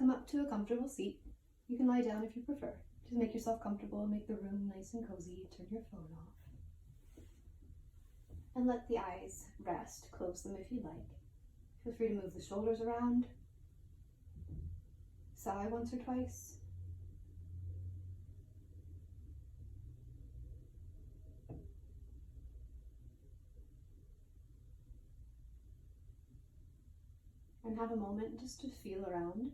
come up to a comfortable seat. You can lie down if you prefer. Just make yourself comfortable, make the room nice and cozy, turn your phone off. And let the eyes rest. Close them if you like. Feel free to move the shoulders around. Sigh once or twice. And have a moment just to feel around.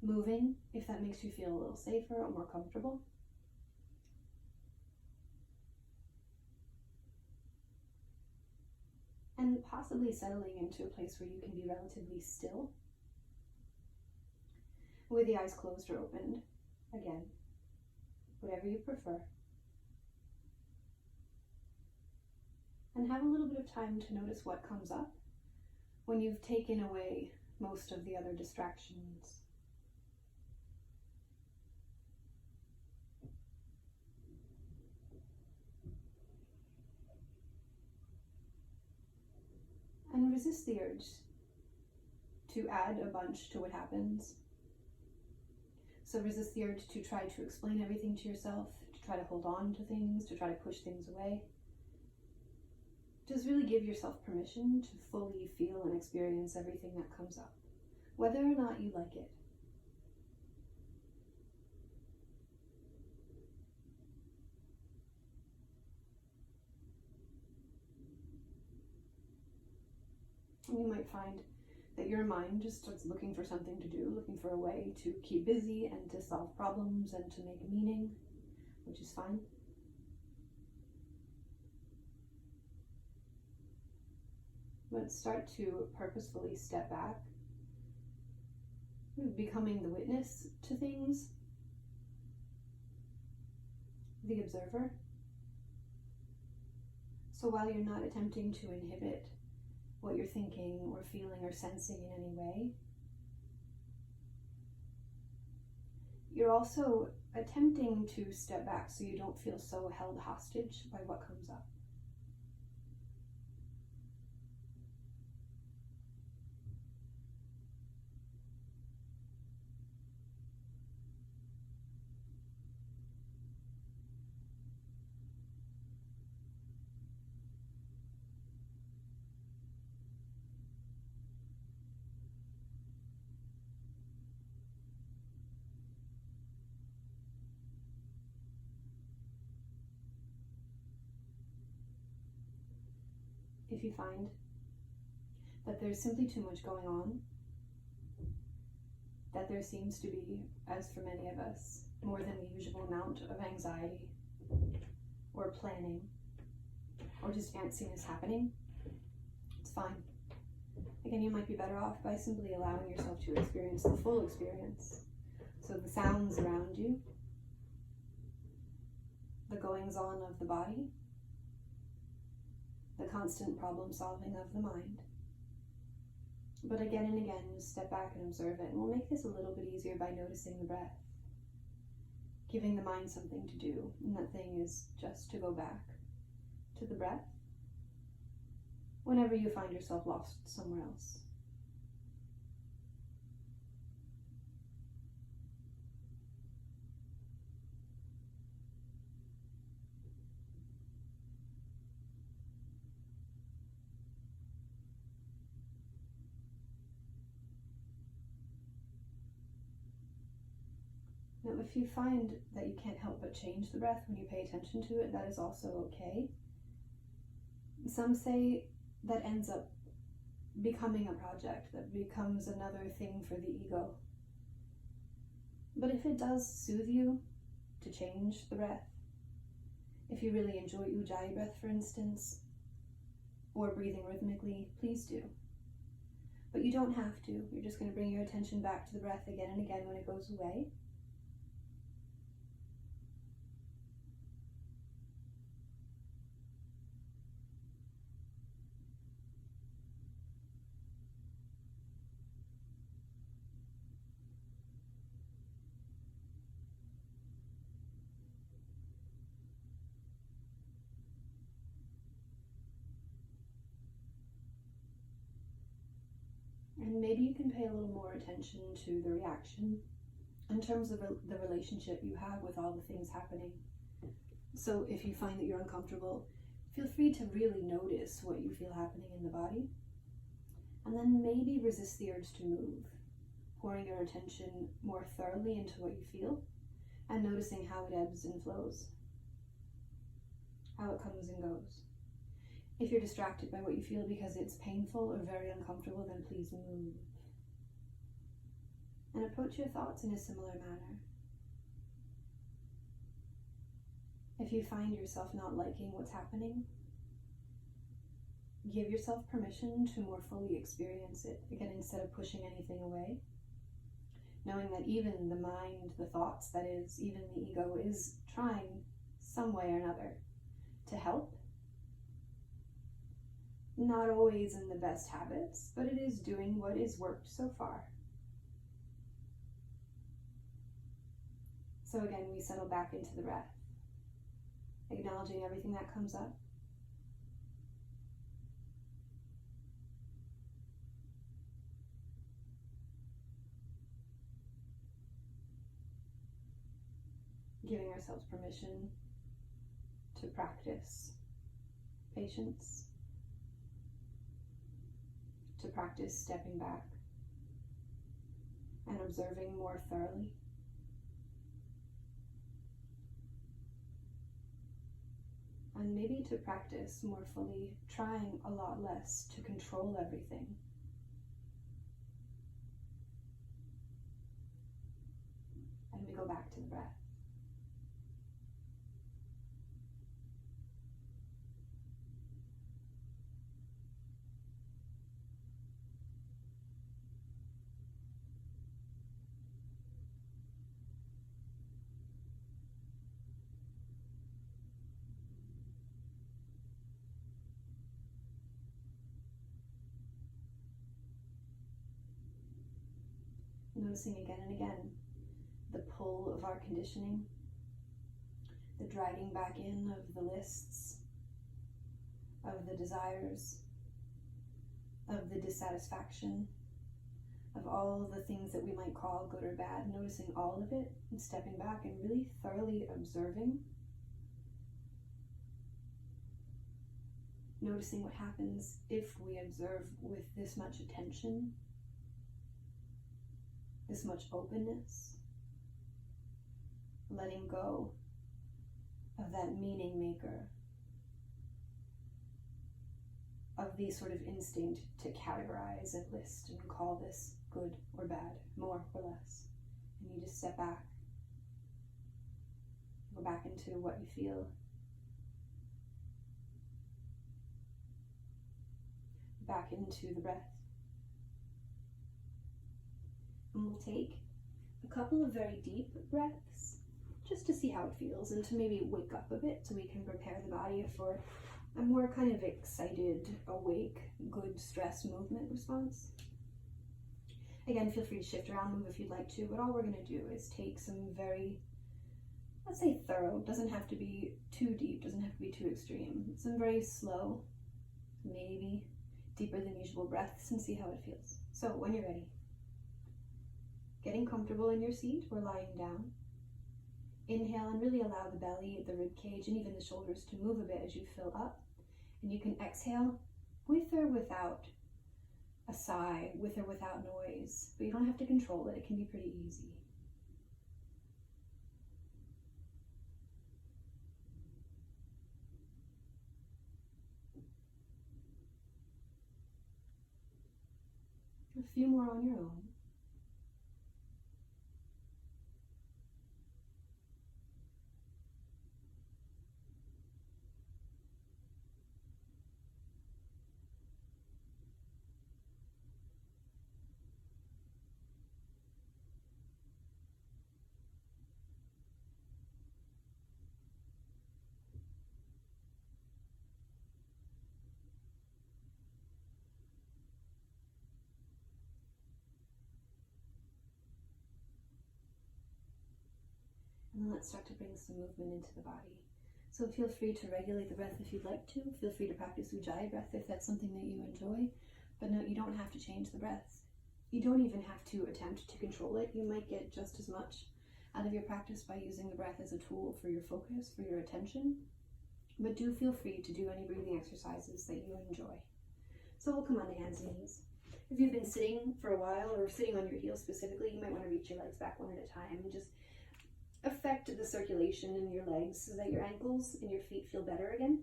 Moving if that makes you feel a little safer or more comfortable. And possibly settling into a place where you can be relatively still, with the eyes closed or opened. Again, whatever you prefer. And have a little bit of time to notice what comes up when you've taken away most of the other distractions. And resist the urge to add a bunch to what happens. So resist the urge to try to explain everything to yourself, to try to hold on to things, to try to push things away. Just really give yourself permission to fully feel and experience everything that comes up, whether or not you like it. And you might find that your mind just starts looking for something to do, looking for a way to keep busy and to solve problems and to make meaning, which is fine. But start to purposefully step back, becoming the witness to things, the observer. So while you're not attempting to inhibit what you're thinking or feeling or sensing in any way, you're also attempting to step back so you don't feel so held hostage by what comes up. If you find that there's simply too much going on, that there seems to be, as for many of us, more than the usual amount of anxiety or planning or just antsiness happening, it's fine. Again, you might be better off by simply allowing yourself to experience the full experience. So the sounds around you, the goings on of the body, the constant problem solving of the mind. But again and again, just step back and observe it. And we'll make this a little bit easier by noticing the breath, giving the mind something to do. And that thing is just to go back to the breath whenever you find yourself lost somewhere else. Now, if you find that you can't help but change the breath when you pay attention to it, that is also okay. Some say that ends up becoming a project, that becomes another thing for the ego. But if it does soothe you to change the breath, if you really enjoy Ujjayi breath, for instance, or breathing rhythmically, please do. But you don't have to. You're just going to bring your attention back to the breath again and again when it goes away. And maybe you can pay a little more attention to the reaction in terms of the relationship you have with all the things happening. So if you find that you're uncomfortable, feel free to really notice what you feel happening in the body. And then maybe resist the urge to move, pouring your attention more thoroughly into what you feel and noticing how it ebbs and flows, how it comes and goes. If you're distracted by what you feel because it's painful or very uncomfortable, then please move. And approach your thoughts in a similar manner. If you find yourself not liking what's happening, give yourself permission to more fully experience it, again, instead of pushing anything away. Knowing that even the mind, the thoughts, that is, even the ego, is trying some way or another to help. Not always in the best habits, but it is doing what is worked so far. So again, we settle back into the breath, acknowledging everything that comes up. Giving ourselves permission to practice patience, to practice stepping back and observing more thoroughly. And maybe to practice more fully, trying a lot less to control everything. And we go back to the breath. Noticing again and again the pull of our conditioning, the dragging back in of the lists, of the desires, of the dissatisfaction, of all the things that we might call good or bad, noticing all of it and stepping back and really thoroughly observing. Noticing what happens if we observe with this much attention, this much openness, letting go of that meaning maker, of the sort of instinct to categorize and list and call this good or bad, more or less. And you just step back, go back into what you feel, back into the breath. And we'll take a couple of very deep breaths just to see how it feels and to maybe wake up a bit so we can prepare the body for a more kind of excited, awake, good stress movement response. Again, feel free to shift around, move if you'd like to, but all we're going to do is take some very, let's say thorough, doesn't have to be too deep, doesn't have to be too extreme, some very slow, maybe deeper than usual breaths and see how it feels. So when you're ready, getting comfortable in your seat or lying down. Inhale and really allow the belly, the rib cage, and even the shoulders to move a bit as you fill up. And you can exhale with or without a sigh, with or without noise. But you don't have to control it. It can be pretty easy. A few more on your own. And then let's start to bring some movement into the body. So feel free to regulate the breath if you'd like to. Feel free to practice Ujjayi breath if that's something that you enjoy. But no, you don't have to change the breath. You don't even have to attempt to control it. You might get just as much out of your practice by using the breath as a tool for your focus, for your attention. But do feel free to do any breathing exercises that you enjoy. So we'll come on to hands and knees. If you've been sitting for a while or sitting on your heels specifically, you might want to reach your legs back one at a time and just affect the circulation in your legs so that your ankles and your feet feel better again.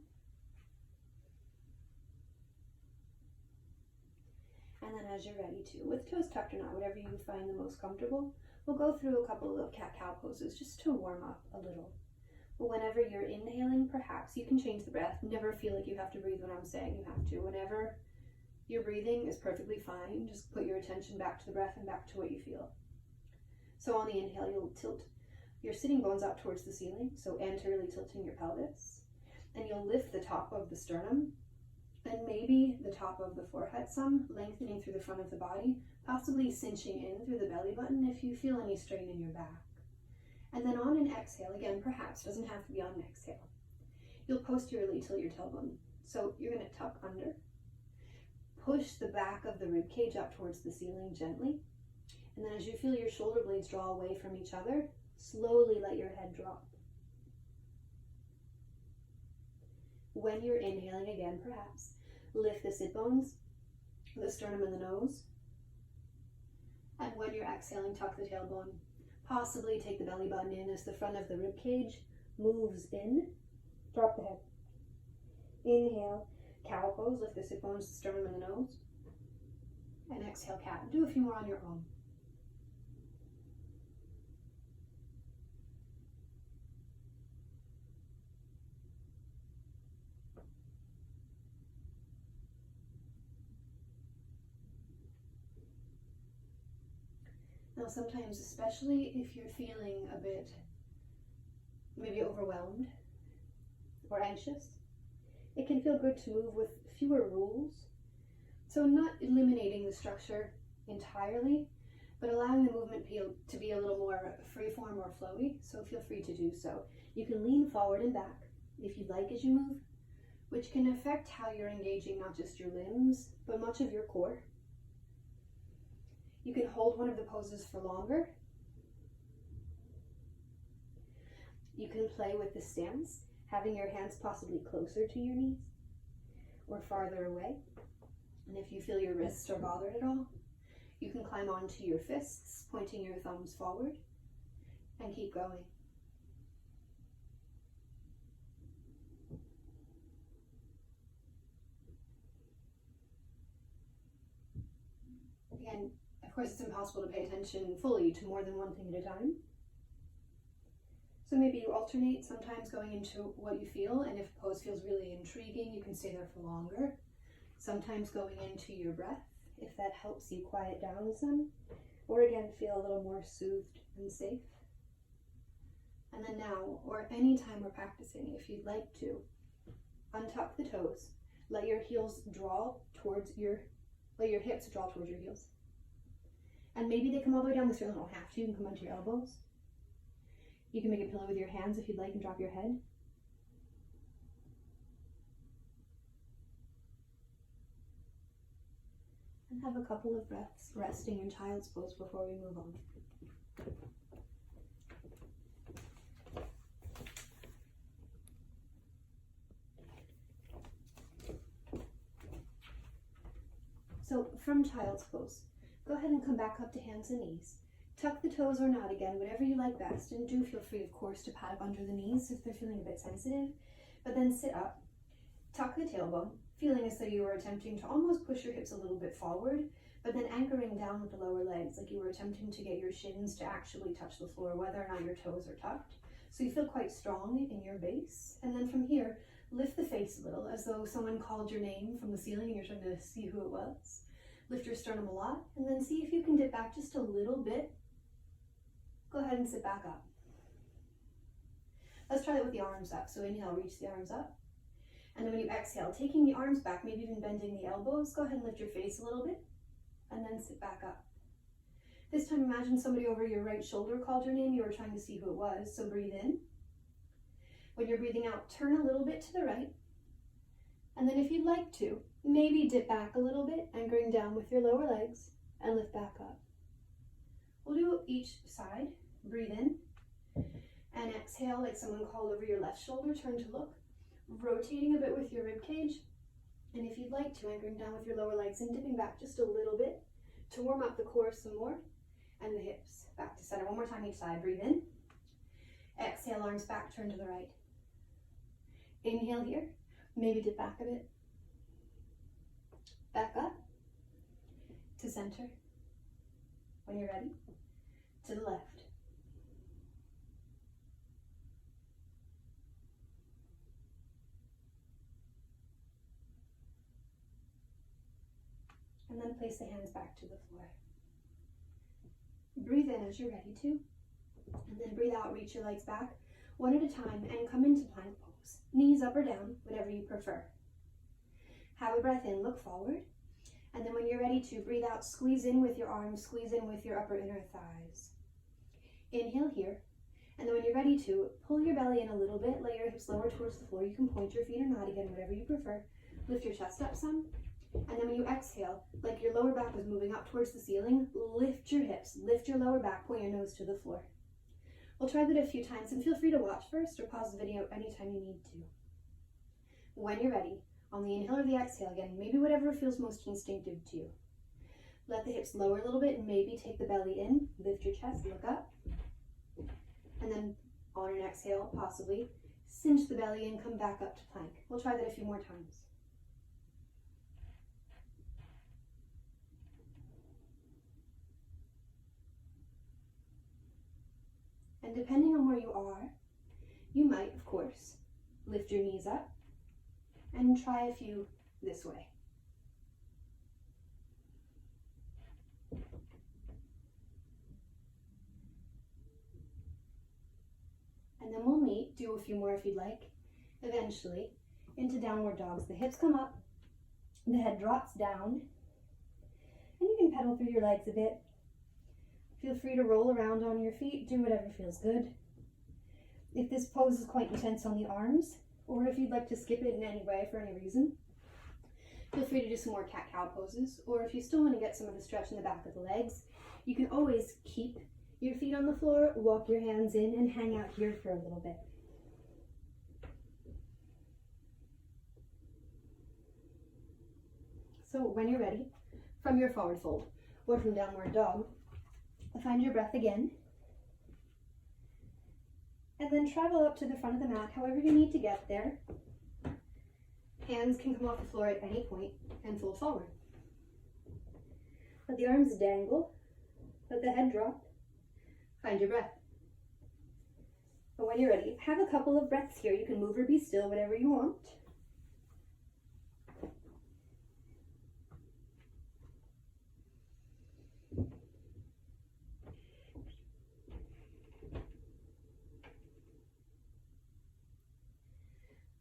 And then as you're ready to, with toes tucked or not, whatever you find the most comfortable, we'll go through a couple of cat-cow poses just to warm up a little. But whenever you're inhaling, perhaps you can change the breath. Never feel like you have to breathe when I'm saying you have to. Whenever your breathing is perfectly fine, just put your attention back to the breath and back to what you feel. So on the inhale, you'll tilt your sitting bones up towards the ceiling, so anteriorly tilting your pelvis. And you'll lift the top of the sternum and maybe the top of the forehead some, lengthening through the front of the body, possibly cinching in through the belly button if you feel any strain in your back. And then on an exhale, again, perhaps, doesn't have to be on an exhale, you'll posteriorly tilt your tailbone. So you're going to tuck under, push the back of the rib cage up towards the ceiling gently, and then as you feel your shoulder blades draw away from each other, slowly let your head drop. When you're inhaling again, perhaps, lift the sit bones, the sternum and the nose. And when you're exhaling, tuck the tailbone. Possibly take the belly button in as the front of the rib cage moves in. Drop the head. Inhale, cow pose, lift the sit bones, the sternum and the nose. And exhale, cat. Do a few more on your own. Now sometimes, especially if you're feeling a bit maybe overwhelmed or anxious, it can feel good to move with fewer rules. So not eliminating the structure entirely, but allowing the movement to be a little more freeform or flowy, so feel free to do so. You can lean forward and back if you'd like as you move, which can affect how you're engaging not just your limbs, but much of your core. You can hold one of the poses for longer. You can play with the stance, having your hands possibly closer to your knees or farther away. And if you feel your wrists are bothered at all, you can climb onto your fists, pointing your thumbs forward, and keep going. Again, of course, it's impossible to pay attention fully to more than one thing at a time. So maybe you alternate, sometimes going into what you feel, and if a pose feels really intriguing, you can stay there for longer. Sometimes going into your breath, if that helps you quiet down some, or again, feel a little more soothed and safe. And then now, or any time we're practicing, if you'd like to, untuck the toes, let your hips draw towards your heels. And maybe they come all the way down, they certainly don't have to, you can come onto your elbows. You can make a pillow with your hands if you'd like and drop your head. And have a couple of breaths resting in child's pose before we move on. So from child's pose, go ahead and come back up to hands and knees. Tuck the toes or not, again, whatever you like best, and do feel free, of course, to pat up under the knees if they're feeling a bit sensitive, but then sit up, tuck the tailbone, feeling as though you were attempting to almost push your hips a little bit forward, but then anchoring down with the lower legs, like you were attempting to get your shins to actually touch the floor, whether or not your toes are tucked. So you feel quite strong in your base, and then from here, lift the face a little, as though someone called your name from the ceiling and you're trying to see who it was. Lift your sternum a lot, and then see if you can dip back just a little bit. Go ahead and sit back up. Let's try that with the arms up. So inhale, reach the arms up. And then when you exhale, taking the arms back, maybe even bending the elbows, go ahead and lift your face a little bit, and then sit back up. This time, imagine somebody over your right shoulder called your name. You were trying to see who it was, so breathe in. When you're breathing out, turn a little bit to the right. And then if you'd like to, maybe dip back a little bit, anchoring down with your lower legs, and lift back up. We'll do each side. Breathe in and exhale like someone called over your left shoulder. Turn to look, rotating a bit with your rib cage. And if you'd like to, anchoring down with your lower legs and dipping back just a little bit to warm up the core some more, and the hips back to center. One more time each side. Breathe in. Exhale, arms back, turn to the right. Inhale here. Maybe dip back a bit. Back up to center. When you're ready, to the left. And then place the hands back to the floor. Breathe in as you're ready to, and then breathe out, reach your legs back one at a time and come into plank pose. Knees up or down, whatever you prefer. Have a breath in, look forward, and then when you're ready to, breathe out, squeeze in with your arms, squeeze in with your upper inner thighs. Inhale here, and then when you're ready to, pull your belly in a little bit, lay your hips lower towards the floor. You can point your feet or not, again, whatever you prefer. Lift your chest up some. And then when you exhale, like your lower back was moving up towards the ceiling, lift your hips, lift your lower back, point your nose to the floor. We'll try that a few times, and feel free to watch first or pause the video anytime you need to. When you're ready, on the inhale or the exhale, again, maybe whatever feels most instinctive to you. Let the hips lower a little bit and maybe take the belly in, lift your chest, look up. And then on an exhale, possibly, cinch the belly and come back up to plank. We'll try that a few more times. And depending on where you are, you might, of course, lift your knees up and try a few this way. And then we'll meet, do a few more if you'd like, eventually into downward dogs. The hips come up, the head drops down, and you can pedal through your legs a bit. Feel free to roll around on your feet, do whatever feels good. If this pose is quite intense on the arms, or if you'd like to skip it in any way for any reason, feel free to do some more cat-cow poses, or if you still want to get some of the stretch in the back of the legs, you can always keep your feet on the floor, walk your hands in, and hang out here for a little bit. So when you're ready, from your forward fold, or from downward dog, find your breath again, and then travel up to the front of the mat, however you need to get there. Hands can come off the floor at any point and fold forward. Let the arms dangle, let the head drop, find your breath. But when you're ready, have a couple of breaths here. You can move or be still, whatever you want.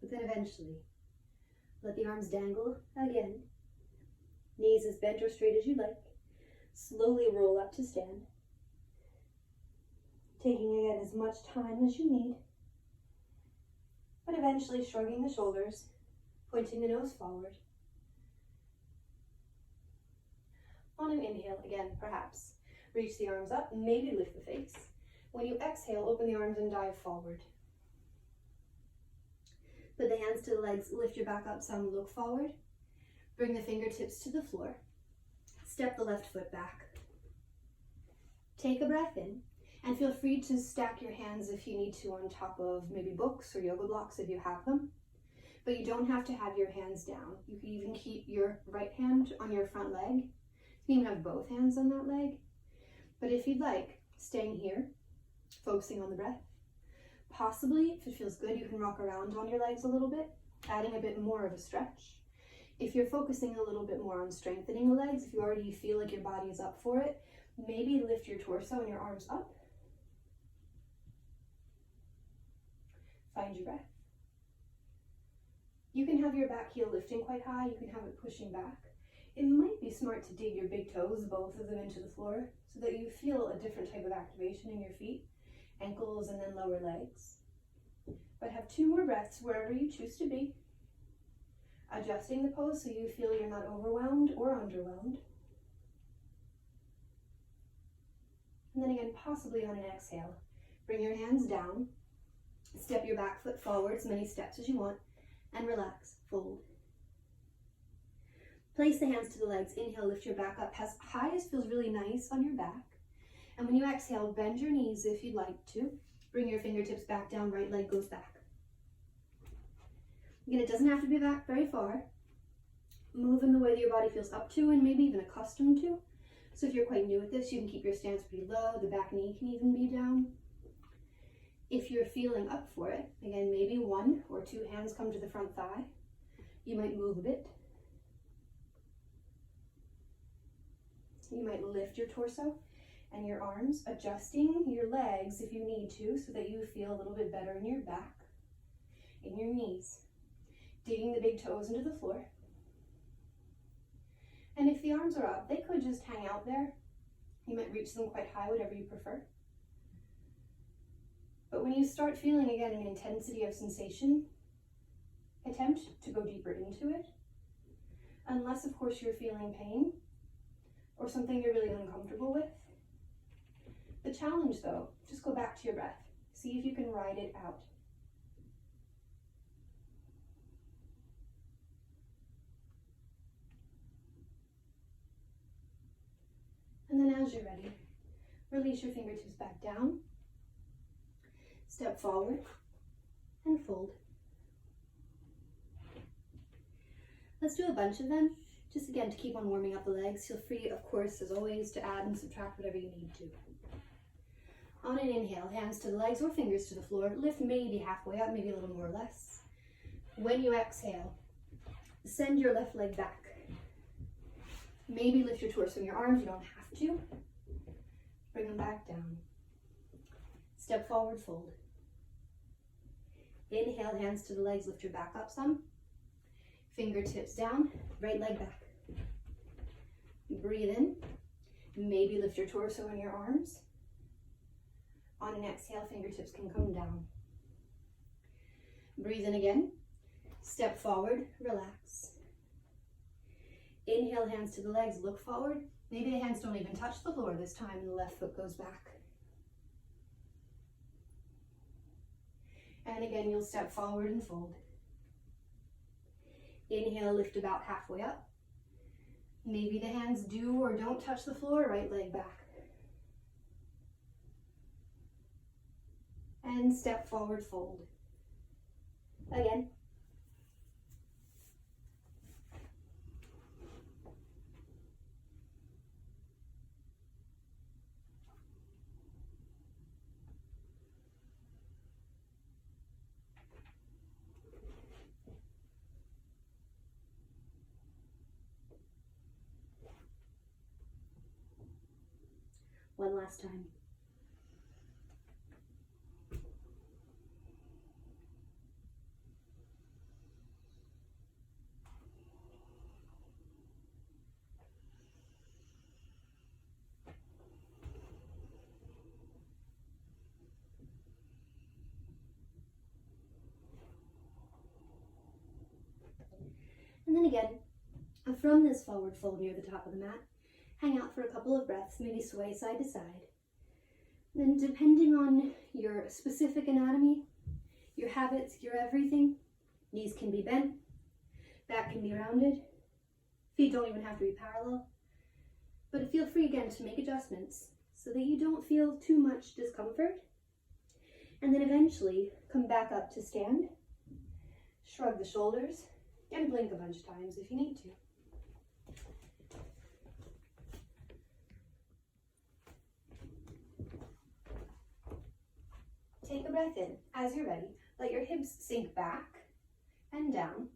But then eventually, let the arms dangle again. Knees as bent or straight as you like. Slowly roll up to stand. Taking again as much time as you need. But eventually shrugging the shoulders, pointing the nose forward. On an inhale, again, perhaps reach the arms up, maybe lift the face. When you exhale, open the arms and dive forward. Put the hands to the legs, lift your back up some, look forward. Bring the fingertips to the floor. Step the left foot back. Take a breath in, and feel free to stack your hands if you need to on top of maybe books or yoga blocks if you have them. But you don't have to have your hands down. You can even keep your right hand on your front leg. You can even have both hands on that leg. But if you'd like, staying here, focusing on the breath. Possibly, if it feels good, you can rock around on your legs a little bit, adding a bit more of a stretch. If you're focusing a little bit more on strengthening the legs, if you already feel like your body is up for it, maybe lift your torso and your arms up. Find your breath. You can have your back heel lifting quite high, you can have it pushing back. It might be smart to dig your big toes, both of them, into the floor so that you feel a different type of activation in your feet, ankles, and then lower legs. But have 2 more breaths wherever you choose to be, adjusting the pose so you feel you're not overwhelmed or underwhelmed. And then again, possibly on an exhale, bring your hands down, step your back foot forward as many steps as you want, and relax, fold. Place the hands to the legs. Inhale, lift your back up as high as feels really nice on your back. And when you exhale, bend your knees if you'd like to. Bring your fingertips back down, right leg goes back. Again, it doesn't have to be back very far. Move in the way that your body feels up to and maybe even accustomed to. So if you're quite new at this, you can keep your stance pretty low. The back knee can even be down. If you're feeling up for it, again, maybe 1 or 2 hands come to the front thigh. You might move a bit. You might lift your torso and your arms, adjusting your legs if you need to, so that you feel a little bit better in your back, in your knees. Digging the big toes into the floor. And if the arms are up, they could just hang out there. You might reach them quite high, whatever you prefer. But when you start feeling again an intensity of sensation, attempt to go deeper into it. Unless, of course, you're feeling pain or something you're really uncomfortable with. The challenge, though, just go back to your breath. See if you can ride it out. And then as you're ready, release your fingertips back down. Step forward and fold. Let's do a bunch of them, just again to keep on warming up the legs. Feel free, of course, as always, to add and subtract whatever you need to. On an inhale, hands to the legs or fingers to the floor. Lift maybe halfway up, maybe a little more or less. When you exhale, send your left leg back. Maybe lift your torso and your arms, you don't have to. Bring them back down. Step forward, fold. Inhale, hands to the legs, lift your back up some. Fingertips down, right leg back. Breathe in. Maybe lift your torso and your arms. On an exhale, fingertips can come down. Breathe in again. Step forward, relax. Inhale, hands to the legs, look forward. Maybe the hands don't even touch the floor this time and the left foot goes back. And again, you'll step forward and fold. Inhale, lift about halfway up. Maybe the hands do or don't touch the floor, right leg back. And step forward, fold. Again. One last time. And then again, from this forward fold near the top of the mat, hang out for a couple of breaths, maybe sway side to side. Then depending on your specific anatomy, your habits, your everything, knees can be bent, back can be rounded, feet don't even have to be parallel. But feel free again to make adjustments so that you don't feel too much discomfort. And then eventually come back up to stand, shrug the shoulders, and blink a bunch of times if you need to. Take a breath in. As you're ready, let your hips sink back and down,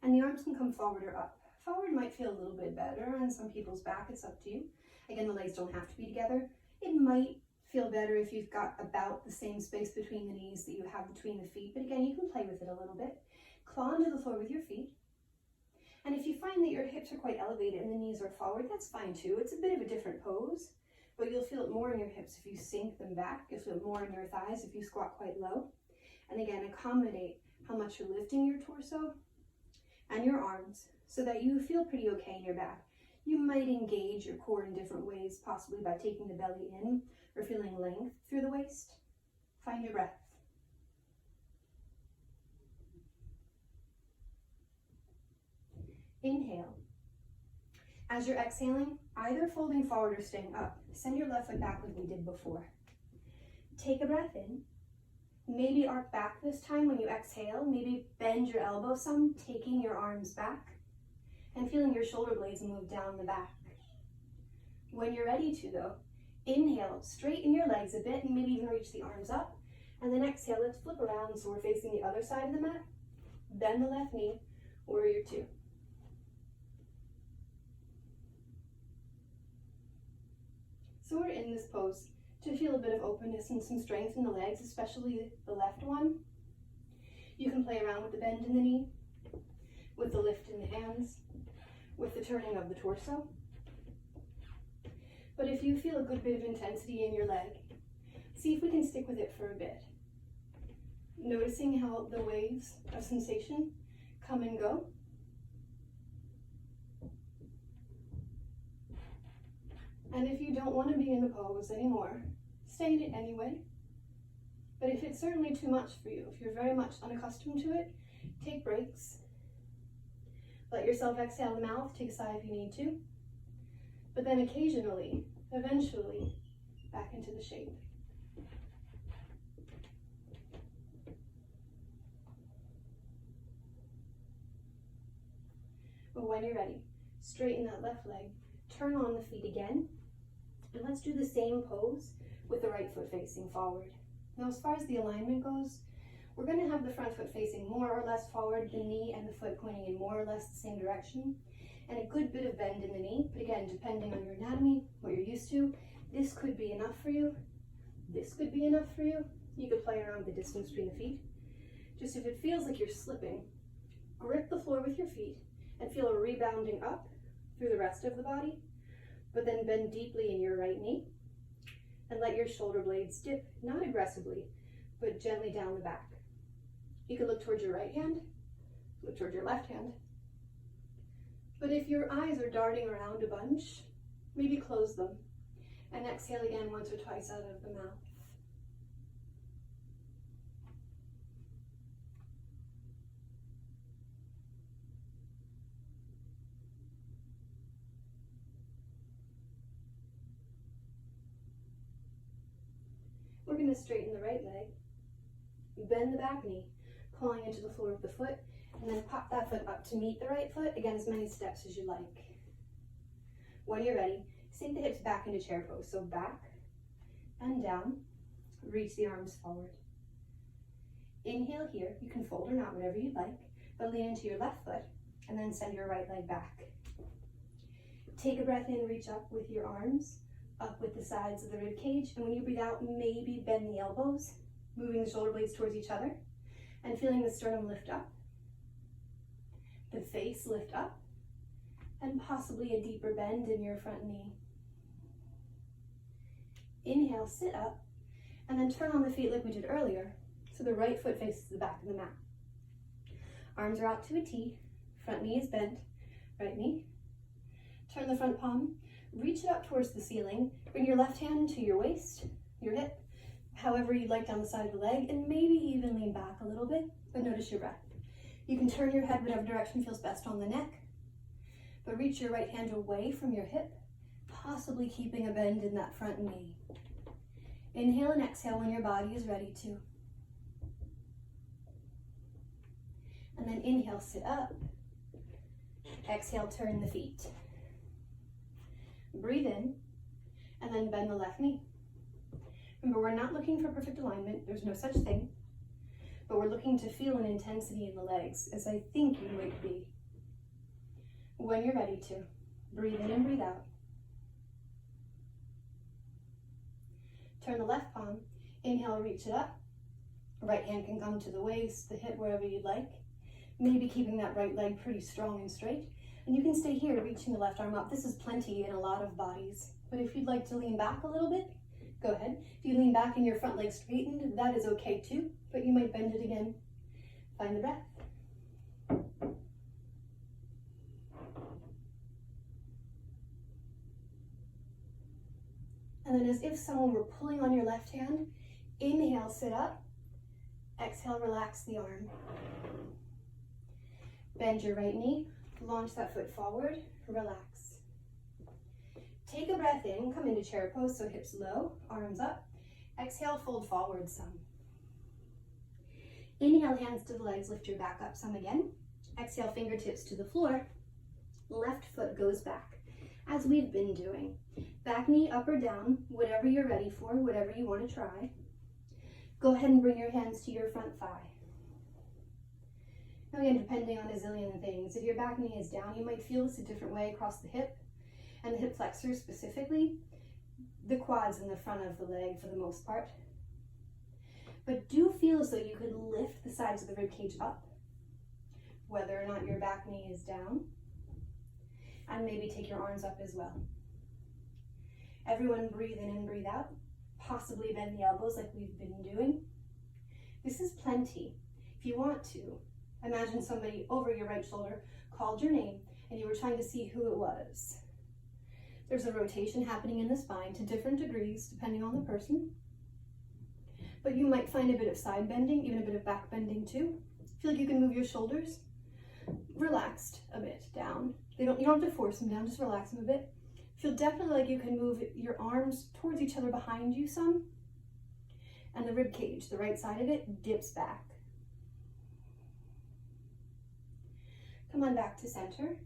and the arms can come forward or up. Forward might feel a little bit better on some people's back, it's up to you. Again, the legs don't have to be together. It might feel better if you've got about the same space between the knees that you have between the feet, but again, you can play with it a little bit. Claw onto the floor with your feet. And if you find that your hips are quite elevated and the knees are forward, that's fine too. It's a bit of a different pose, but you'll feel it more in your hips if you sink them back. You'll feel it more in your thighs if you squat quite low. And again, accommodate how much you're lifting your torso and your arms so that you feel pretty okay in your back. You might engage your core in different ways, possibly by taking the belly in or feeling length through the waist, find your breath. Inhale. As you're exhaling, either folding forward or staying up, send your left foot back like we did before. Take a breath in. Maybe arc back this time when you exhale. Maybe bend your elbow some, taking your arms back and feeling your shoulder blades move down the back. When you're ready to though, inhale, straighten your legs a bit and maybe even reach the arms up. And then exhale, let's flip around so we're facing the other side of the mat. Bend the left knee, warrior two. So we're in this pose to feel a bit of openness and some strength in the legs, especially the left one. You can play around with the bend in the knee, with the lift in the hands, with the turning of the torso. But if you feel a good bit of intensity in your leg, see if we can stick with it for a bit. Noticing how the waves of sensation come and go. And if you don't want to be in the pose anymore, stay in it anyway. But if it's certainly too much for you, if you're very much unaccustomed to it, take breaks. Let yourself exhale the mouth, take a sigh if you need to. But then occasionally, eventually, back into the shape. But when you're ready, straighten that left leg, turn on the feet again, and let's do the same pose with the right foot facing forward. Now, as far as the alignment goes, we're going to have the front foot facing more or less forward, the knee and the foot pointing in more or less the same direction, and a good bit of bend in the knee. But again, depending on your anatomy, what you're used to, this could be enough for you. This could be enough for you. You could play around with the distance between the feet. Just if it feels like you're slipping, grip the floor with your feet and feel a rebounding up through the rest of the body, but then bend deeply in your right knee and let your shoulder blades dip, not aggressively, but gently down the back. You can look towards your right hand, look towards your left hand. But if your eyes are darting around a bunch, maybe close them and exhale again once or twice out of the mouth. We're going to straighten the right leg, bend the back knee, pulling into the floor of the foot, and then pop that foot up to meet the right foot, again as many steps as you like. When you're ready, sink the hips back into chair pose, so back and down, reach the arms forward. Inhale here, you can fold or not, whatever you'd like, but lean into your left foot, and then send your right leg back. Take a breath in, reach up with your arms, up with the sides of the rib cage, and when you breathe out, maybe bend the elbows, moving the shoulder blades towards each other, and feeling the sternum lift up, the face lift up, and possibly a deeper bend in your front knee. Inhale, sit up, and then turn on the feet like we did earlier, so the right foot faces the back of the mat. Arms are out to a T, front knee is bent, right knee. Turn the front palm, reach it up towards the ceiling, bring your left hand to your waist, your hip, however you'd like down the side of the leg, and maybe even lean back a little bit, but notice your breath. You can turn your head whatever direction feels best on the neck, but reach your right hand away from your hip, possibly keeping a bend in that front knee. Inhale and exhale when your body is ready to. And then inhale, sit up. Exhale, turn the feet. Breathe in, and then bend the left knee. Remember, we're not looking for perfect alignment. There's no such thing. But we're looking to feel an intensity in the legs, as I think you might be. When you're ready to, breathe in and breathe out. Turn the left palm. Inhale, reach it up. Right hand can come to the waist, the hip, wherever you'd like. Maybe keeping that right leg pretty strong and straight. And you can stay here, reaching the left arm up. This is plenty in a lot of bodies. But if you'd like to lean back a little bit, go ahead. If you lean back and your front leg straightened, that is okay too, but you might bend it again. Find the breath. And then as if someone were pulling on your left hand, inhale, sit up. Exhale, relax the arm. Bend your right knee, launch that foot forward, relax. Take a breath in, come into chair pose, so hips low, arms up. Exhale, fold forward some. Inhale, hands to the legs, lift your back up some again. Exhale, fingertips to the floor. Left foot goes back, as we've been doing. Back knee up or down, whatever you're ready for, whatever you want to try. Go ahead and bring your hands to your front thigh. Now again, depending on a zillion things, if your back knee is down, you might feel this a different way across the hip, and the hip flexors specifically, the quads in the front of the leg for the most part. But do feel as though you could lift the sides of the rib cage up, whether or not your back knee is down, and maybe take your arms up as well. Everyone breathe in and breathe out, possibly bend the elbows like we've been doing. This is plenty. If you want to, imagine somebody over your right shoulder called your name and you were trying to see who it was. There's a rotation happening in the spine to different degrees depending on the person. But you might find a bit of side bending, even a bit of back bending too. Feel like you can move your shoulders relaxed a bit down. You don't have to force them down, just relax them a bit. Feel definitely like you can move your arms towards each other behind you some. And the rib cage, the right side of it, dips back. Come on back to center.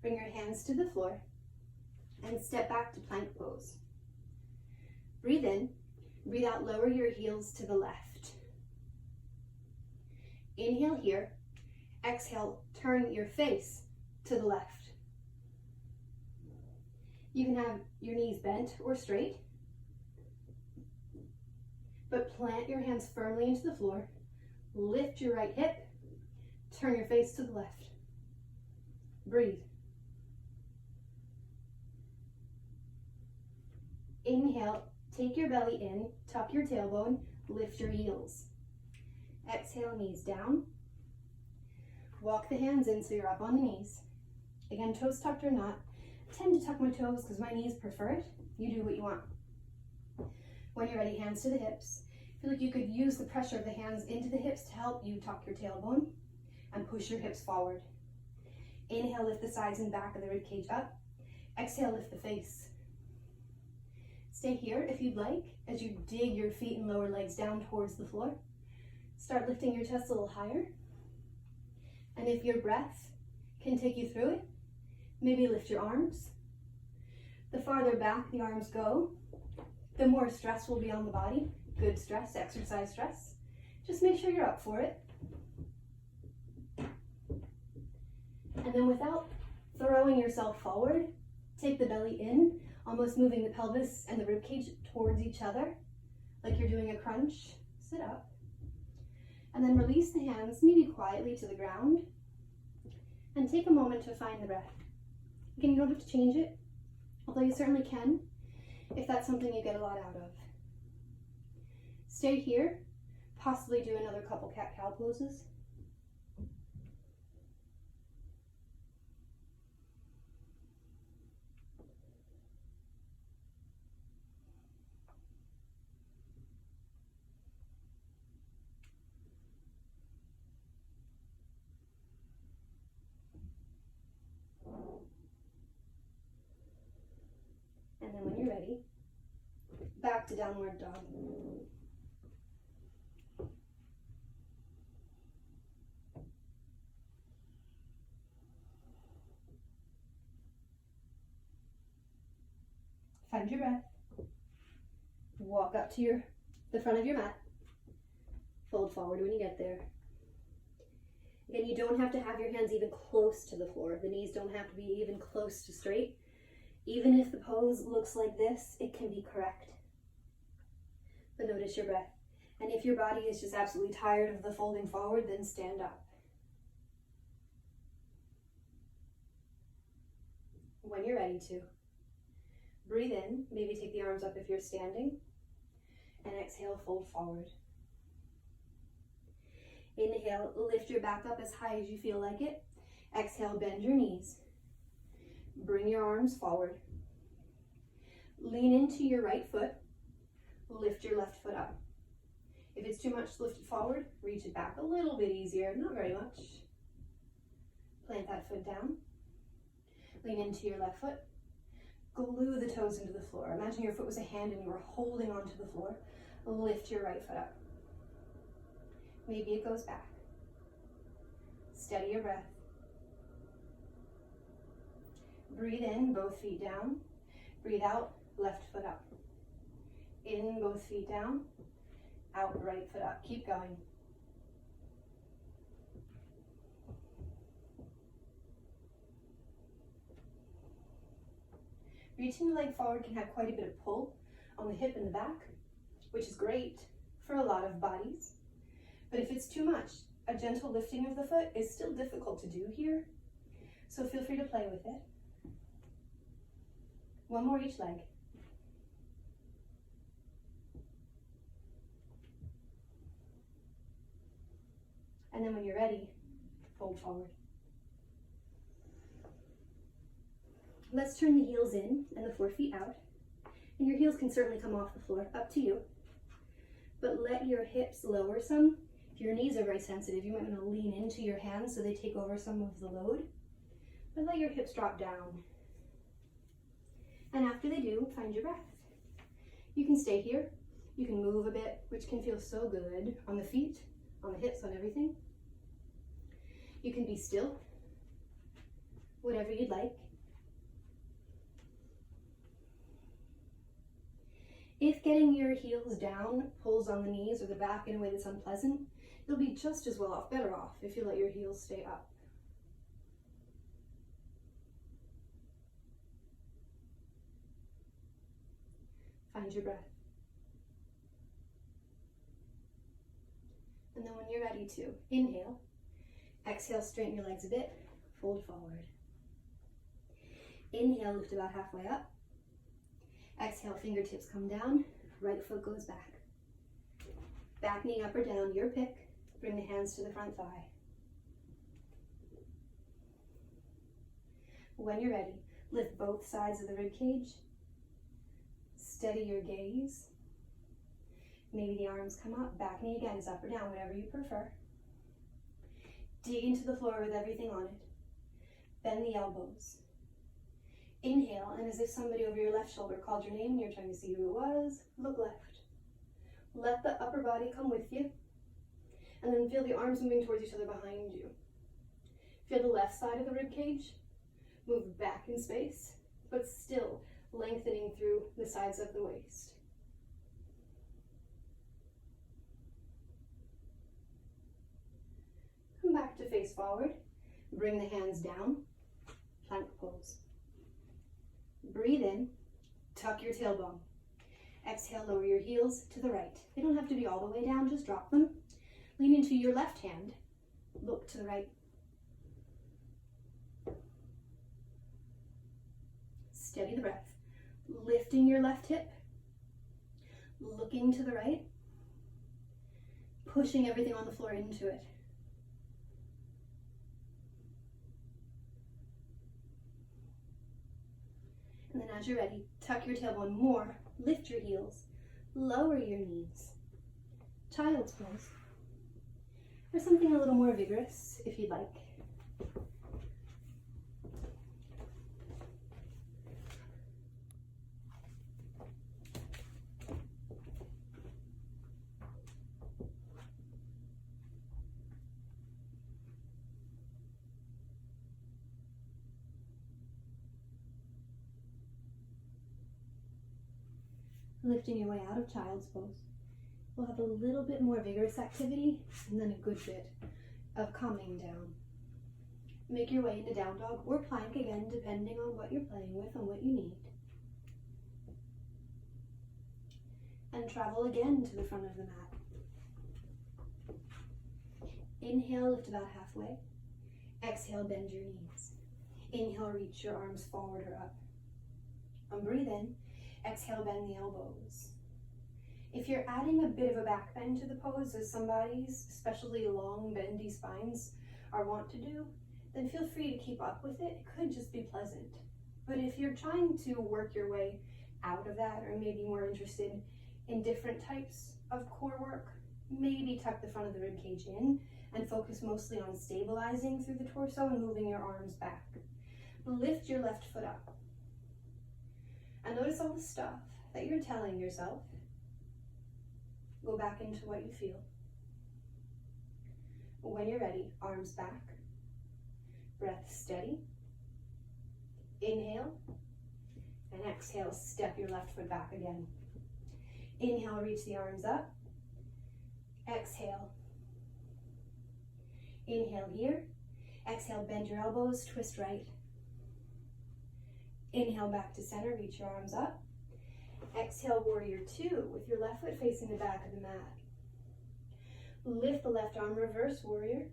Bring your hands to the floor and step back to plank pose. Breathe in, breathe out, lower your heels to the left. Inhale here, exhale, turn your face to the left. You can have your knees bent or straight, but plant your hands firmly into the floor, lift your right hip, turn your face to the left. Breathe. Inhale, take your belly in, tuck your tailbone, lift your heels. Exhale, knees down. Walk the hands in so you're up on the knees. Again, toes tucked or not. I tend to tuck my toes because my knees prefer it. You do what you want. When you're ready, hands to the hips. Feel like you could use the pressure of the hands into the hips to help you tuck your tailbone and push your hips forward. Inhale, lift the sides and back of the rib cage up. Exhale, lift the face. Stay here if you'd like as you dig your feet and lower legs down towards the floor. Start lifting your chest a little higher. And if your breath can take you through it, maybe lift your arms. The farther back the arms go, the more stress will be on the body. Good stress, exercise stress. Just make sure you're up for it. And then without throwing yourself forward, take the belly in, almost moving the pelvis and the rib cage towards each other, like you're doing a crunch. Sit up. And then release the hands, maybe quietly to the ground, and take a moment to find the breath. Again, you don't have to change it, although you certainly can, if that's something you get a lot out of. Stay here, possibly do another couple cat-cow poses. And then when you're ready, back to downward dog. Find your breath. Walk up to the front of your mat. Fold forward when you get there. Again, you don't have to have your hands even close to the floor. The knees don't have to be even close to straight. Even if the pose looks like this, it can be correct. But notice your breath. And if your body is just absolutely tired of the folding forward, then stand up. When you're ready to, breathe in, maybe take the arms up if you're standing, and exhale, fold forward. Inhale, lift your back up as high as you feel like it. Exhale, bend your knees. Bring your arms forward. Lean into your right foot, lift your left foot up. If it's too much, lift it forward, reach it back a little bit easier, not very much. Plant that foot down, lean into your left foot, glue the toes into the floor. Imagine your foot was a hand and you were holding onto the floor. Lift your right foot up. Maybe it goes back. Steady your breath. Breathe in, both feet down. Breathe out, left foot up. In, both feet down. Out, right foot up. Keep going. Reaching the leg forward can have quite a bit of pull on the hip and the back, which is great for a lot of bodies. But if it's too much, a gentle lifting of the foot is still difficult to do here. So feel free to play with it. One more each leg. And then when you're ready, fold forward. Let's turn the heels in and the 4 feet out. And your heels can certainly come off the floor, up to you. But let your hips lower some. If your knees are very sensitive, you might want to lean into your hands so they take over some of the load. But let your hips drop down. And after they do, find your breath. You can stay here. You can move a bit, which can feel so good on the feet, on the hips, on everything. You can be still, whatever you'd like. If getting your heels down pulls on the knees or the back in a way that's unpleasant, you'll be just as well off, better off, if you let your heels stay up. Find your breath. And then when you're ready to, inhale. Exhale, straighten your legs a bit, fold forward. Inhale, lift about halfway up. Exhale, fingertips come down, right foot goes back. Back knee up or down, your pick. Bring the hands to the front thigh. When you're ready, lift both sides of the rib cage. Steady your gaze. Maybe the arms come up, back knee again is up or down, whatever you prefer. Dig into the floor with everything on it. Bend the elbows. Inhale, and as if somebody over your left shoulder called your name and you're trying to see who it was, look left. Let the upper body come with you, and then feel the arms moving towards each other behind you. Feel the left side of the rib cage move back in space, but still lengthening through the sides of the waist. Come back to face forward. Bring the hands down, plank pose. Breathe in, tuck your tailbone. Exhale, lower your heels to the right. They don't have to be all the way down, just drop them. Lean into your left hand, look to the right. Steady the breath. Lifting your left hip, looking to the right, pushing everything on the floor into it. And then as you're ready, tuck your tailbone more, lift your heels, lower your knees. Child's pose. Or something a little more vigorous if you'd like. Lifting your way out of child's pose. We'll have a little bit more vigorous activity and then a good bit of calming down. Make your way into down dog or plank again, depending on what you're playing with and what you need. And travel again to the front of the mat. Inhale, lift about halfway. Exhale, bend your knees. Inhale, reach your arms forward or up. And breathe in. Exhale, bend the elbows. If you're adding a bit of a back bend to the pose, as some bodies, especially long, bendy spines, are wont to do, then feel free to keep up with it. It could just be pleasant. But if you're trying to work your way out of that, or maybe more interested in different types of core work, maybe tuck the front of the rib cage in and focus mostly on stabilizing through the torso and moving your arms back. Lift your left foot up. And notice all the stuff that you're telling yourself. Go back into what you feel. When you're ready, arms back. Breath steady. Inhale. And exhale, step your left foot back again. Inhale, reach the arms up. Exhale. Inhale here. Exhale, bend your elbows, twist right. Inhale back to center, reach your arms up. Exhale, warrior two, with your left foot facing the back of the mat. Lift the left arm, reverse warrior.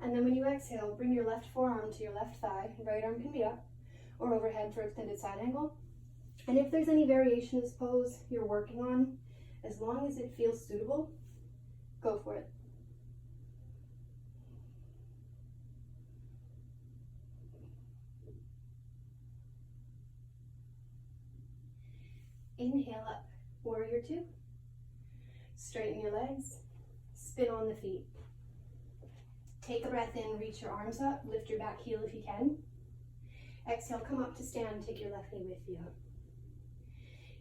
And then when you exhale, bring your left forearm to your left thigh. Right arm can be up or overhead for extended side angle. And if there's any variation of this pose you're working on, as long as it feels suitable, go for it. Inhale up, warrior two. Straighten your legs, spin on the feet. Take a breath in, reach your arms up, lift your back heel if you can. Exhale, come up to stand, take your left knee with you.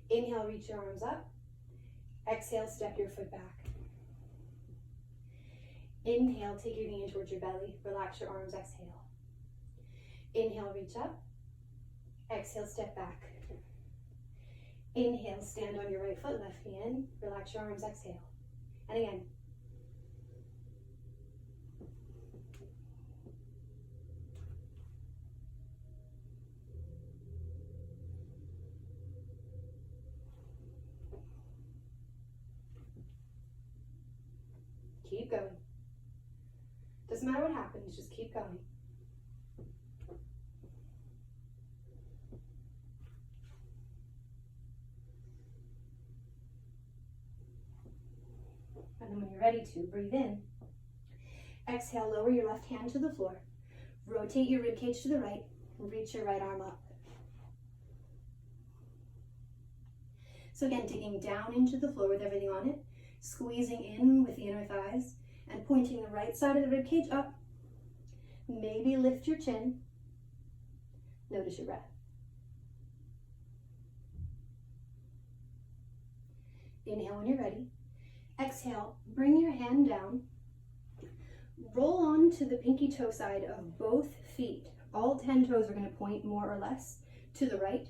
Inhale, reach your arms up. Exhale, step your foot back. Inhale, take your knee in towards your belly, relax your arms, exhale. Inhale, reach up. Exhale, step back. Inhale, stand on your right foot, left knee in, relax your arms, exhale. And again. Keep going. Doesn't matter what happens, just keep going. And then when you're ready to, breathe in. Exhale, lower your left hand to the floor. Rotate your ribcage to the right. Reach your right arm up. So again, digging down into the floor with everything on it, squeezing in with the inner thighs, and pointing the right side of the ribcage up. Maybe lift your chin. Notice your breath. Inhale when you're ready. Exhale, bring your hand down. Roll on to the pinky toe side of both feet. All 10 toes are going to point more or less to the right.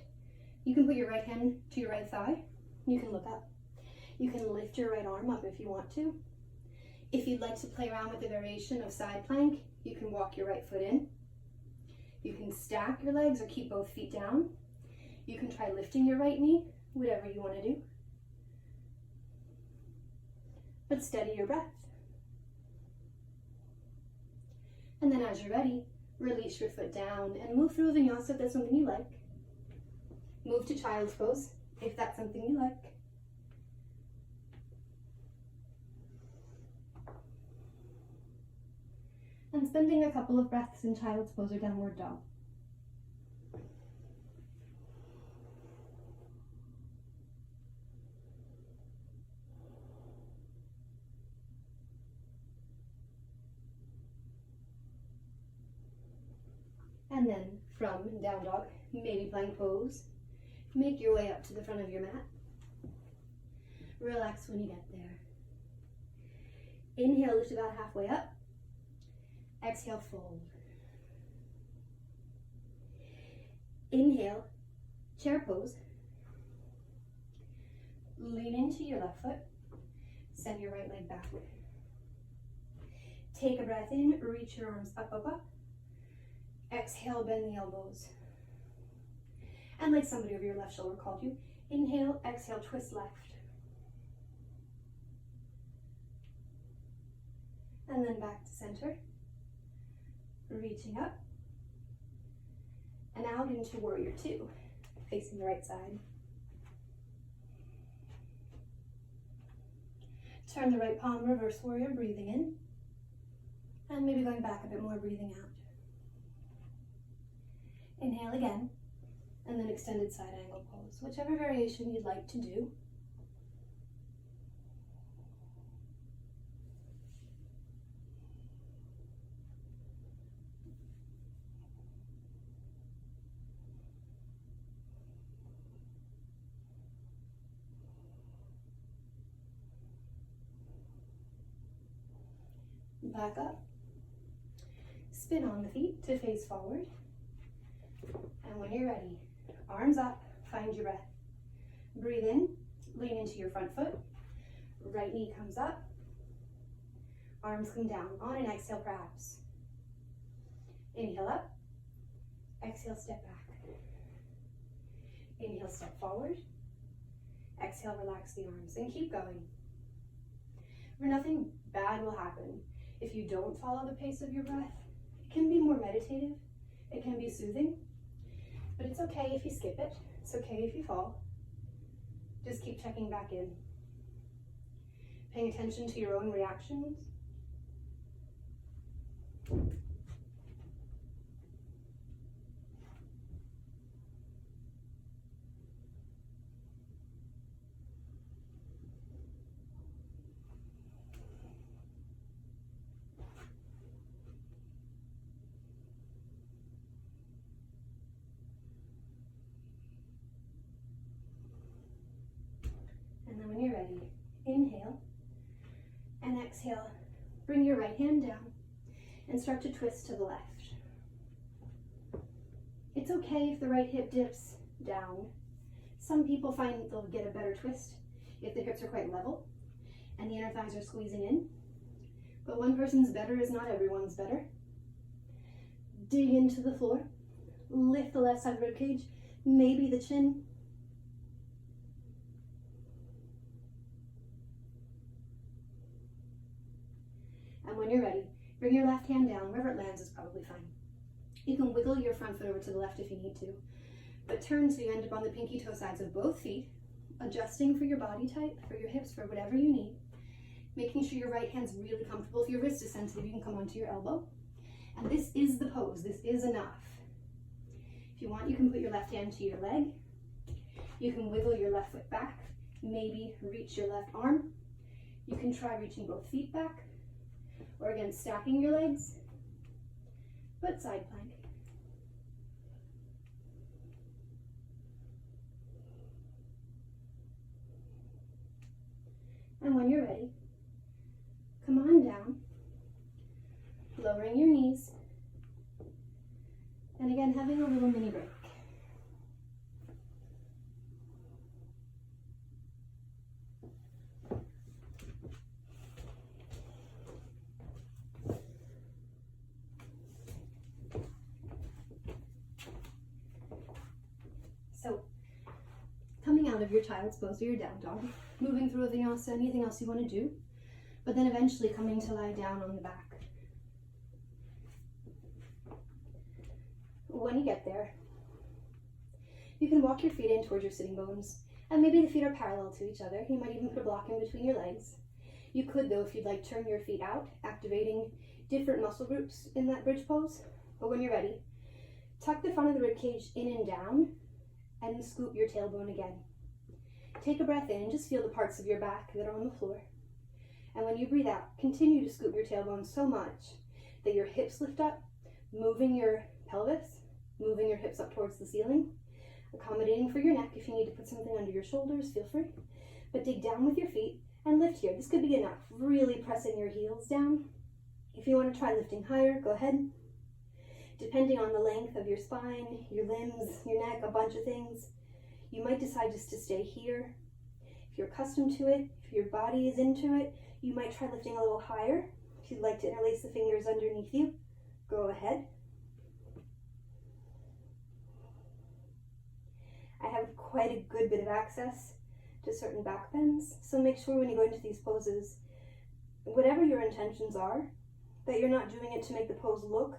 You can put your right hand to your right thigh. You can look up. You can lift your right arm up if you want to. If you'd like to play around with the variation of side plank, you can walk your right foot in. You can stack your legs or keep both feet down. You can try lifting your right knee, whatever you want to do. But steady your breath. And then as you're ready, release your foot down and move through vinyasa if that's something you like. Move to child's pose if that's something you like. And spending a couple of breaths in child's pose or downward dog. And then from down dog, maybe plank pose, make your way up to the front of your mat. Relax when you get there. Inhale, lift about halfway up. Exhale, fold. Inhale, chair pose. Lean into your left foot. Send your right leg backward. Take a breath in, reach your arms up, up, up. Exhale, bend the elbows. And like somebody over your left shoulder called you, inhale, exhale, twist left. And then back to center. Reaching up. And out into warrior two, facing the right side. Turn the right palm, reverse warrior, breathing in. And maybe going back a bit more, breathing out. Inhale again, and then extended side angle pose, whichever variation you'd like to do. Back up, spin on the feet to face forward, and when you're ready, arms up, find your breath. Breathe in, lean into your front foot, right knee comes up, arms come down. On an exhale, perhaps. Inhale up, exhale, step back. Inhale, step forward, exhale, relax the arms, and keep going. Where nothing bad will happen if you don't follow the pace of your breath. It can be more meditative, it can be soothing, but it's okay if you skip it, it's okay if you fall. Just keep checking back in. Paying attention to your own reactions. And then when you're ready, inhale and exhale. Bring your right hand down and start to twist to the left. It's okay if the right hip dips down. Some people find they'll get a better twist if the hips are quite level and the inner thighs are squeezing in. But one person's better is not everyone's better. Dig into the floor. Lift the left side rib cage, maybe the chin. And when you're ready, bring your left hand down. Wherever it lands is probably fine. You can wiggle your front foot over to the left if you need to, but turn so you end up on the pinky toe sides of both feet, adjusting for your body type, for your hips, for whatever you need, making sure your right hand's really comfortable. If your wrist is sensitive, you can come onto your elbow. And this is the pose. This is enough. If you want, you can put your left hand to your leg. You can wiggle your left foot back, maybe reach your left arm. You can try reaching both feet back, or again, stacking your legs, but side plank. And when you're ready, come on down, lowering your knees, and again, having a little mini break. So, coming out of your child's pose or your down dog, moving through a vinyasa, anything else you want to do, but then eventually coming to lie down on the back. When you get there, you can walk your feet in towards your sitting bones, and maybe the feet are parallel to each other. You might even put a block in between your legs. You could, though, if you'd like, turn your feet out, activating different muscle groups in that bridge pose. But when you're ready, tuck the front of the rib cage in and down, and scoop your tailbone again. Take a breath in and just feel the parts of your back that are on the floor. And when you breathe out, continue to scoop your tailbone so much that your hips lift up, moving your pelvis, moving your hips up towards the ceiling, accommodating for your neck. If you need to put something under your shoulders, feel free. But dig down with your feet and lift here. This could be enough. Really pressing your heels down. If you want to try lifting higher, go ahead. Depending on the length of your spine, your limbs, your neck, a bunch of things, you might decide just to stay here. If you're accustomed to it, if your body is into it, you might try lifting a little higher. If you'd like to interlace the fingers underneath you, go ahead. I have quite a good bit of access to certain back bends, so make sure when you go into these poses, whatever your intentions are, that you're not doing it to make the pose look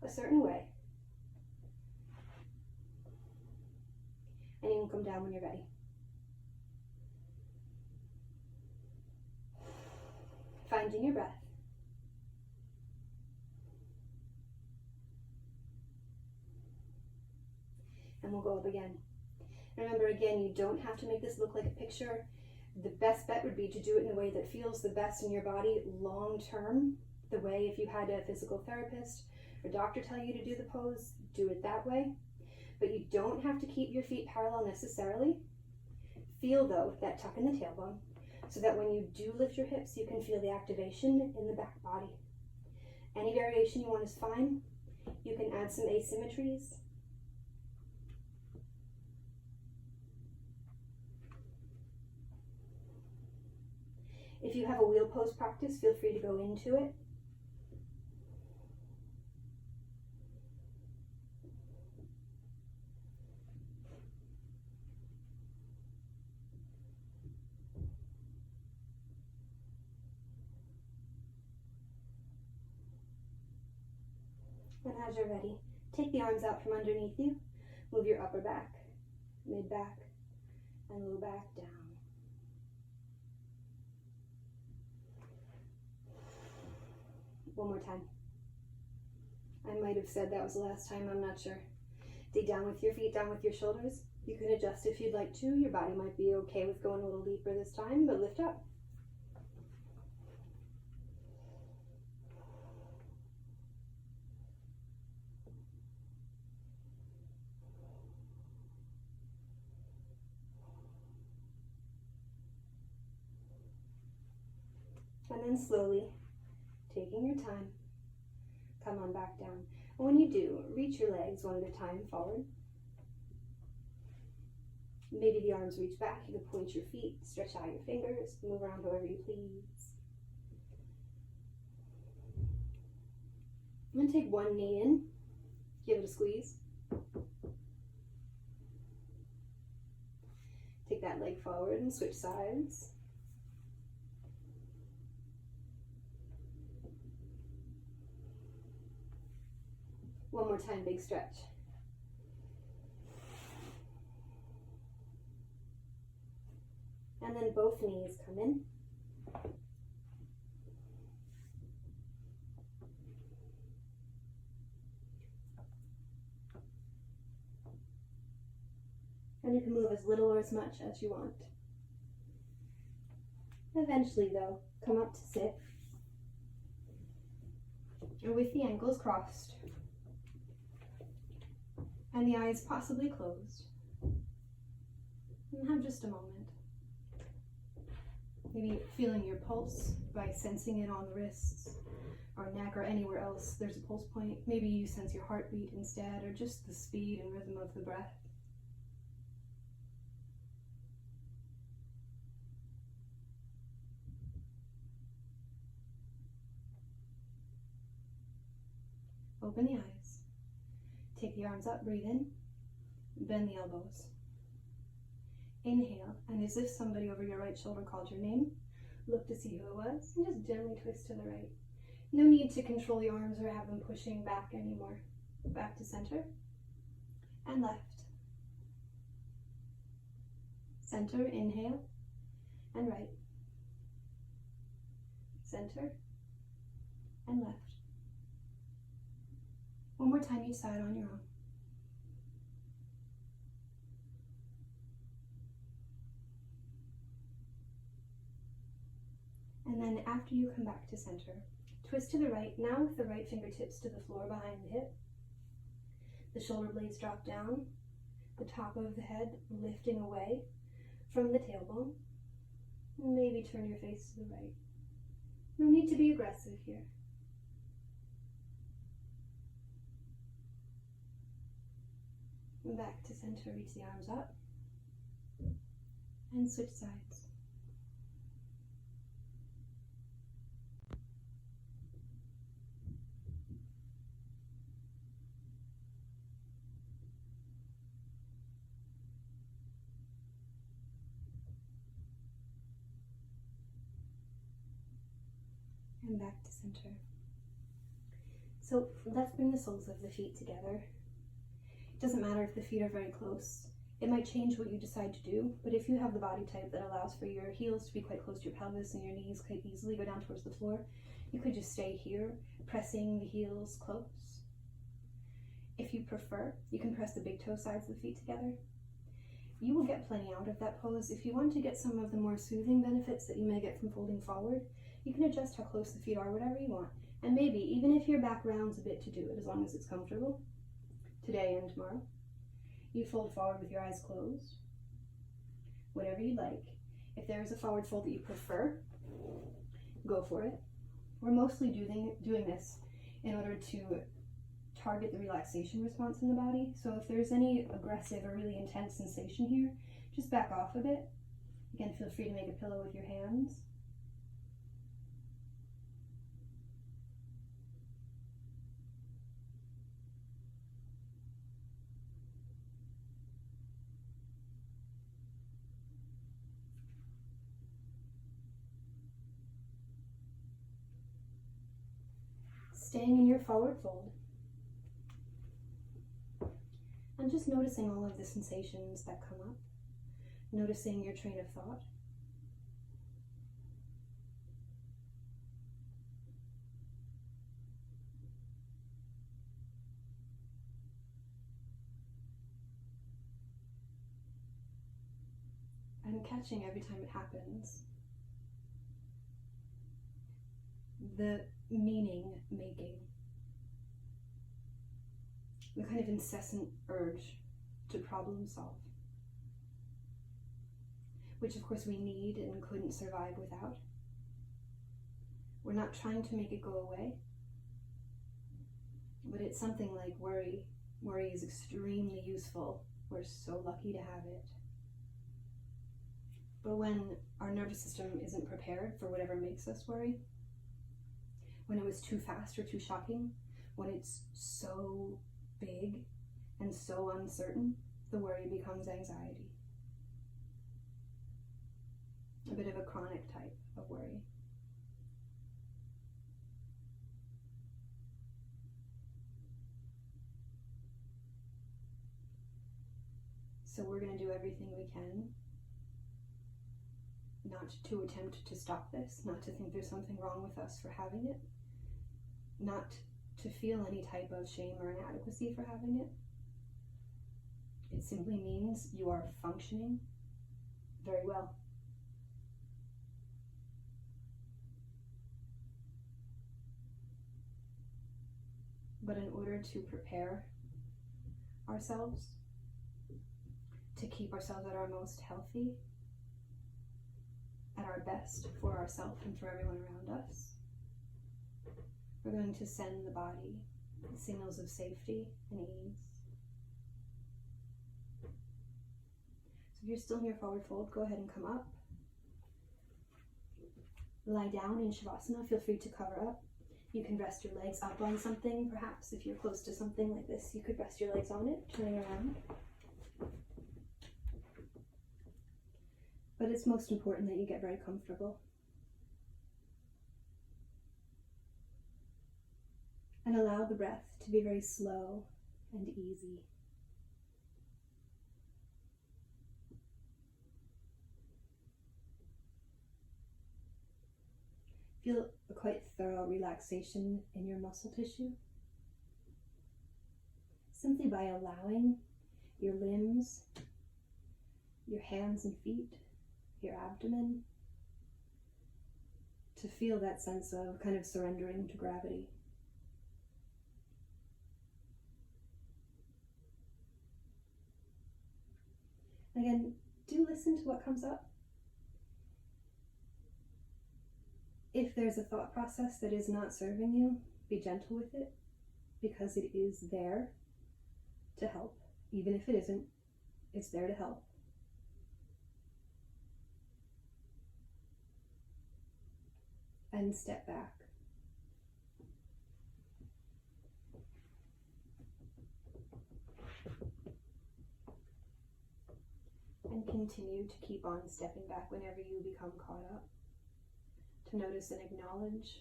a certain way. And you can come down when you're ready. Finding your breath. and we'll go up again. Remember, again, you don't have to make this look like a picture. The best bet would be to do it in a way that feels the best in your body long term. The way if you had a physical therapist or doctor tell you to do the pose, do it that way. But you don't have to keep your feet parallel necessarily. Feel, though, that tuck in the tailbone so that when you do lift your hips, you can feel the activation in the back body. Any variation you want is fine. You can add some asymmetries. If you have a wheel pose practice, feel free to go into it. And as you're ready, take the arms out from underneath you. Move your upper back, mid back, and low back down. One more time. I might have said that was the last time, I'm not sure. Dig down with your feet, down with your shoulders. You can adjust if you'd like to. Your body might be okay with going a little deeper this time, but lift up. And then slowly, taking your time, come on back down. And when you do, reach your legs one at a time forward. Maybe the arms reach back. You can point your feet, stretch out your fingers, move around however you please. And then take one knee in, give it a squeeze. Take that leg forward and switch sides. One more time, big stretch. And then both knees come in. And you can move as little or as much as you want. Eventually, though, come up to sit. And with the ankles crossed. And the eyes possibly closed. And have just a moment. Maybe feeling your pulse by sensing it on the wrists or neck or anywhere else there's a pulse point. Maybe you sense your heartbeat instead, or just the speed and rhythm of the breath. Open the eyes. Take the arms up, breathe in, bend the elbows. Inhale, and as if somebody over your right shoulder called your name, look to see who it was, and just gently twist to the right. No need to control your arms or have them pushing back anymore. Back to center, and left. Center, inhale, and right. Center, and left. One more time each side on your own. And then after you come back to center, twist to the right, now with the right fingertips to the floor behind the hip. The shoulder blades drop down, the top of the head lifting away from the tailbone. Maybe turn your face to the right. No need to be aggressive here. And back to center, reach the arms up, and switch sides. And back to center. So let's bring the soles of the feet together. It doesn't matter if the feet are very close. It might change what you decide to do, but if you have the body type that allows for your heels to be quite close to your pelvis and your knees could easily go down towards the floor, you could just stay here, pressing the heels close. If you prefer, you can press the big toe sides of the feet together. You will get plenty out of that pose. If you want to get some of the more soothing benefits that you may get from folding forward, you can adjust how close the feet are, whatever you want. And maybe, even if your back rounds a bit to do it, as long as it's comfortable, today and tomorrow, you fold forward with your eyes closed, whatever you like. If there is a forward fold that you prefer, go for it. We're mostly doing this in order to target the relaxation response in the body. So if there's any aggressive or really intense sensation here, just back off a bit. Again, feel free to make a pillow with your hands. Staying in your forward fold. And just noticing all of the sensations that come up. Noticing your train of thought. And catching every time it happens. The meaning making. The kind of incessant urge to problem solve, which of course we need and couldn't survive without. We're not trying to make it go away, but it's something like worry. Worry is extremely useful. We're so lucky to have it. But when our nervous system isn't prepared for whatever makes us worry, when it was too fast or too shocking, when it's so big and so uncertain, the worry becomes anxiety. A bit of a chronic type of worry. So we're going to do everything we can not to attempt to stop this, not to think there's something wrong with us for having it, not to feel any type of shame or inadequacy for having it. It simply means you are functioning very well. But in order to prepare ourselves, to keep ourselves at our most healthy, at our best for ourselves and for everyone around us, we're going to send the body signals of safety and ease. So if you're still in your forward fold, go ahead and come up. Lie down in Shavasana. Feel free to cover up. You can rest your legs up on something. Perhaps if you're close to something like this, you could rest your legs on it, turning around. But it's most important that you get very comfortable. And allow the breath to be very slow and easy. Feel a quite thorough relaxation in your muscle tissue. Simply by allowing your limbs, your hands and feet, your abdomen, to feel that sense of kind of surrendering to gravity. Again, do listen to what comes up. If there's a thought process that is not serving you, be gentle with it, because it is there to help. Even if it isn't, it's there to help. And step back. And continue to keep on stepping back whenever you become caught up. To notice and acknowledge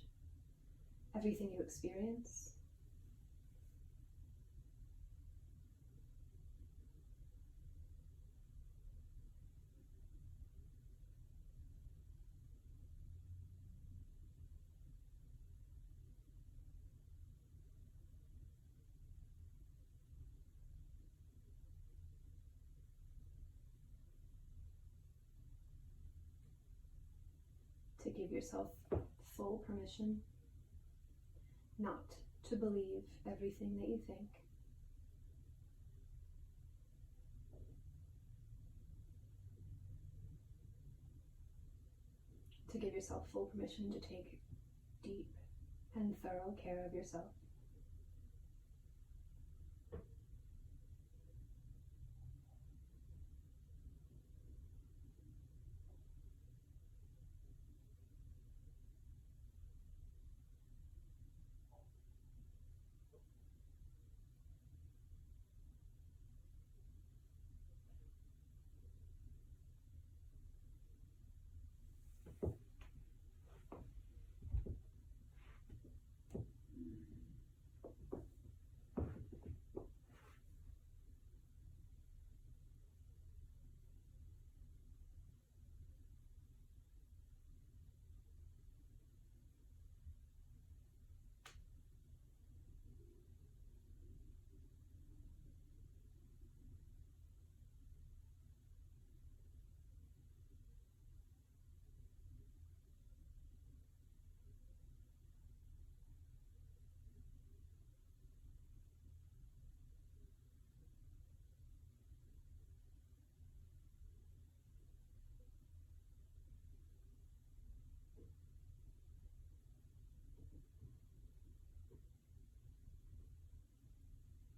everything you experience. give yourself full permission not to believe everything that you think. To give yourself full permission to take deep and thorough care of yourself.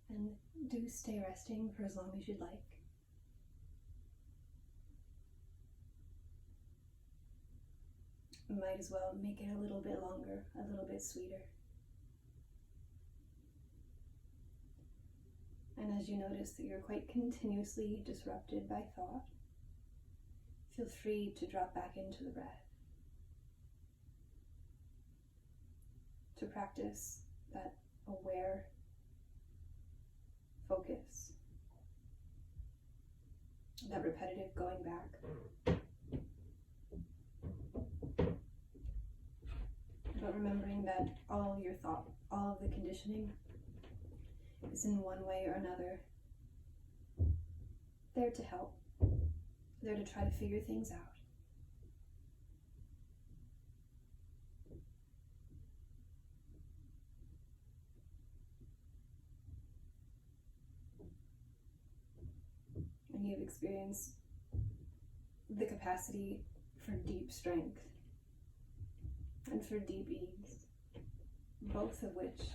And do stay resting for as long as you'd like. Might as well make it a little bit longer, a little bit sweeter. And as you notice that you're quite continuously disrupted by thought, feel free to drop back into the breath. To practice that aware focus, that repetitive going back. But remembering that all your thought, all of the conditioning is in one way or another there to help, there to try to figure things out. And you've experienced the capacity for deep strength and for deep ease, both of which